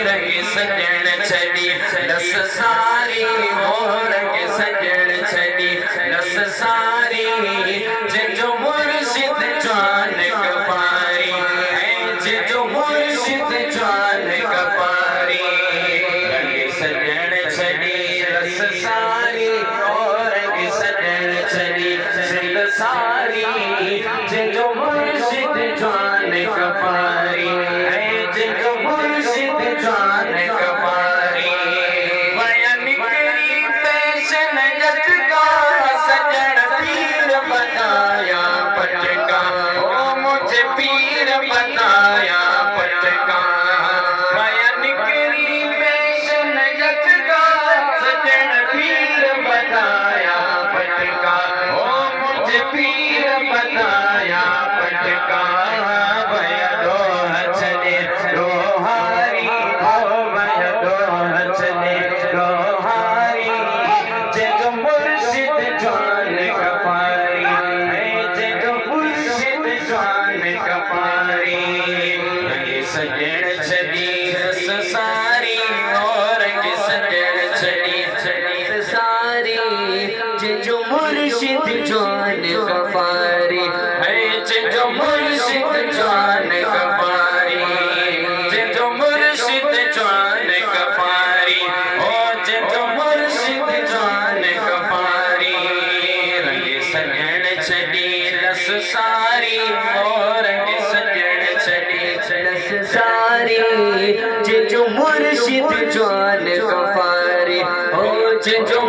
रंग सजण छड़ी लस सारी हो रंग सजण छड़ी लस सारी जो मुर्शिद जान कपारी जो मुर्शिद जान कपारी रंग सजण छड़ी लस सारी हो रंग सजण छड़ी लस सारी जो मुर्शिद जान कपारी जो मुर्शिद जान कपारी बयान करी फैशन जग का सजन पीर बताया पटका ओ मुझे पीर बताया पटका बयान करी फैशन जग का सजन पीर बताया पटका ओ मुझे पीर बताया पटका भया दो हचने रोहारी ओ भया दो हचने रोहारी जो मुर्शिद जान कपारी जो मुर्शिद जान कपारी रंग सजण छड़ी रस सारी और रंग सजण छड़ी रस सारी जो मुर्शिद जान कपारी जो मुर्शिद जान कपारी जो मुर्शिद जान कपारी ओ जो मुर्शिद जान कपारी रंग सजण छड़ी लस सारी ओ रंग सजण छड़ी लस सारी जो मुर्शिद जान कपारी ओ जो